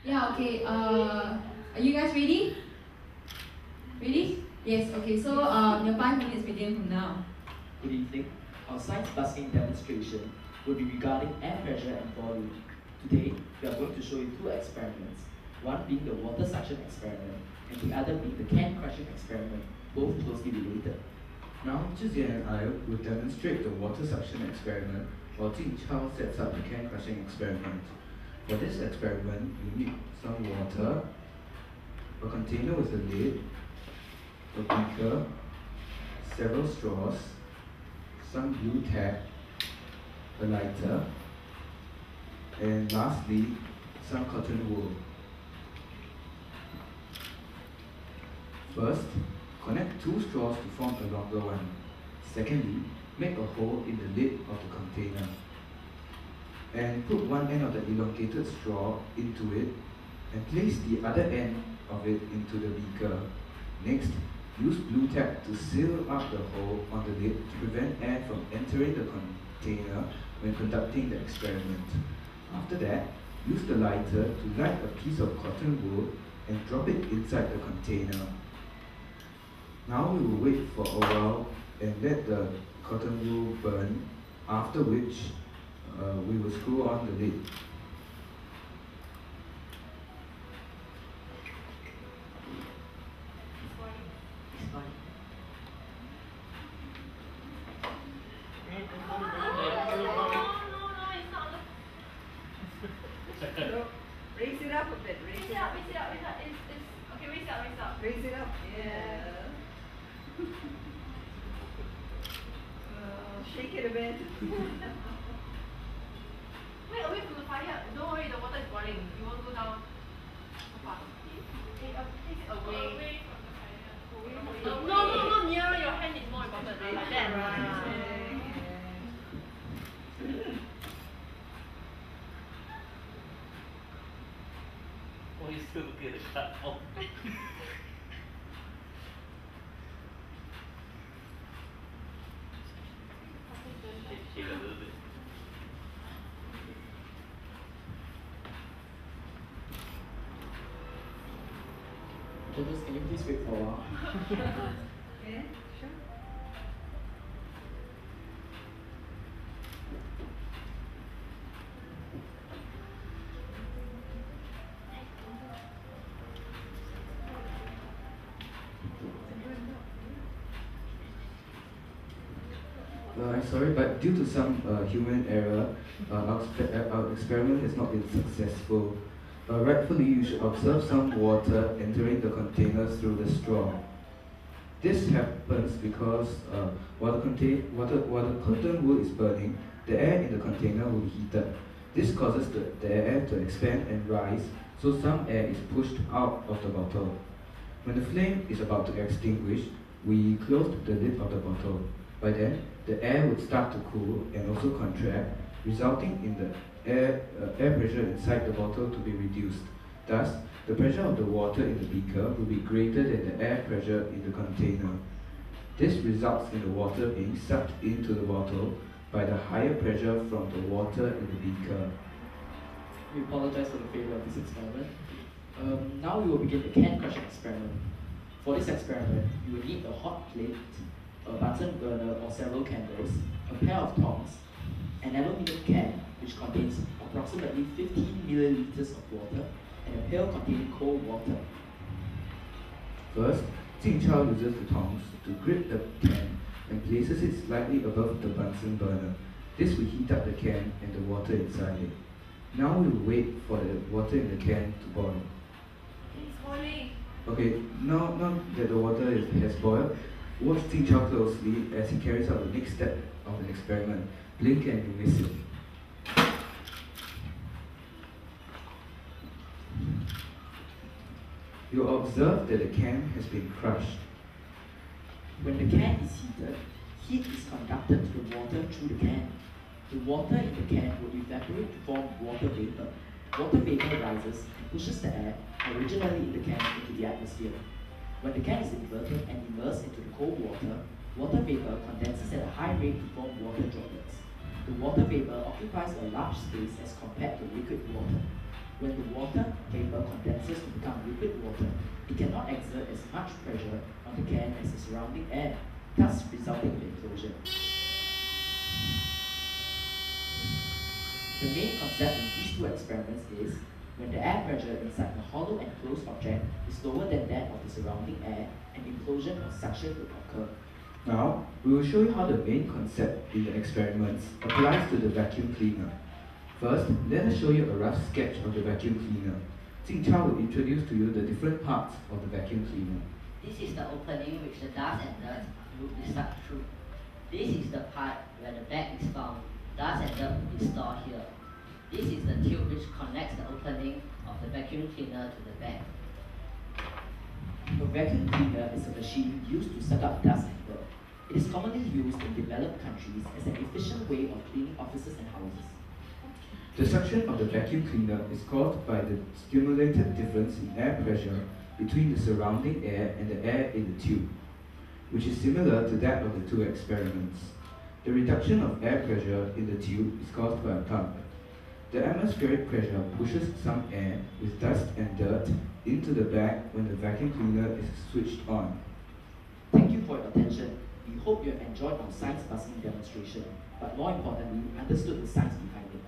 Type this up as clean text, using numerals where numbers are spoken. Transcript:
Yeah, okay. Are you guys ready? Ready? Yes, okay. So your 5 minutes begin from now. Good evening. Our science busking demonstration will be regarding air pressure and volume. Today, we are going to show you two experiments, one being the water suction experiment and the other being the can crushing experiment, both closely related. Now, Zhijian and I will demonstrate the water suction experiment while Jing Chao sets up the can crushing experiment. For this experiment, you need some water, a container with a lid, a beaker, several straws, some glue tack, a lighter, and lastly, some cotton wool. First, connect two straws to form a longer one. Secondly, make a hole in the lid of the container. And put one end of the elongated straw into it and place the other end of it into the beaker. Next, use glue tack to seal up the hole on the lid to prevent air from entering the container when conducting the experiment. After that, use the lighter to light a piece of cotton wool and drop it inside the container. Now we will wait for a while and let the cotton wool burn, after which we will screw on the lid. Raise it up a bit. Raise it up. Okay, raise it up. Raise it up. Yeah. Shake it a bit. Wait, away from the fire. Don't worry, the water is boiling. You won't go down. Place it away from the fire. No, nearer your hand is more important. Like that, right? Why are you still looking at the cut? Oh. Shake a little bit. Judges, can you please wait for a while? Yeah, sure. I'm sorry, but due to some human error, our experiment has not been successful. Rightfully, you should observe some water entering the container through the straw. This happens because while the cotton wool is burning, the air in the container will be heated. This causes the air to expand and rise, so some air is pushed out of the bottle. When the flame is about to extinguish, we close the lid of the bottle. By then, the air would start to cool and also contract, resulting in the air pressure inside the bottle to be reduced. Thus, the pressure of the water in the beaker will be greater than the air pressure in the container. This results in the water being sucked into the bottle by the higher pressure from the water in the beaker. We apologize for the failure of this experiment. Now we will begin the can crushing experiment. For this experiment, you will need a hot plate, a Bunsen burner or several candles, a pair of tongs, an aluminium can which contains approximately 15 milliliters of water, and a pail containing cold water. First, Jing Chao uses the tongs to grip the can and places it slightly above the Bunsen burner. This will heat up the can and the water inside it. Now we will wait for the water in the can to boil. It's boiling. Okay, now that the water has boiled, watch Jing Chao closely as he carries out the next step of the experiment. Blink and you miss it. You observe that the can has been crushed. When the can is heated, heat is conducted to the water through the can. The water in the can will evaporate to form water vapor. Water vapor rises and pushes the air, originally in the can, into the atmosphere. When the can is inverted and immersed into the cold water, water vapor condenses at a high rate to form water droplets. The water vapor occupies a large space as compared to liquid water. When the water vapor condenses to become liquid water, it cannot exert as much pressure on the can as the surrounding air, thus resulting in implosion. The main concept in these two experiments is when the air pressure inside the hollow enclosed object is lower than that of the surrounding air, an implosion or suction will occur. Now, we will show you how the main concept in the experiments applies to the vacuum cleaner. First, let us show you a rough sketch of the vacuum cleaner. Jing Chao will introduce to you the different parts of the vacuum cleaner. This is the opening which the dust and dirt will be sucked through. This is the part where the bag is found. Dust and dirt will be stored here. This is the tube which connects the opening of the vacuum cleaner to the bag. A vacuum cleaner is a machine used to suck up dust and dirt. It is commonly used in developed countries as an efficient way of cleaning offices and houses. The suction of the vacuum cleaner is caused by the stimulated difference in air pressure between the surrounding air and the air in the tube, which is similar to that of the two experiments. The reduction of air pressure in the tube is caused by a pump. The atmospheric pressure pushes some air with dust and dirt into the bag when the vacuum cleaner is switched on. Thank you for your attention. We hope you have enjoyed our science busking demonstration, but more importantly, understood the science behind it.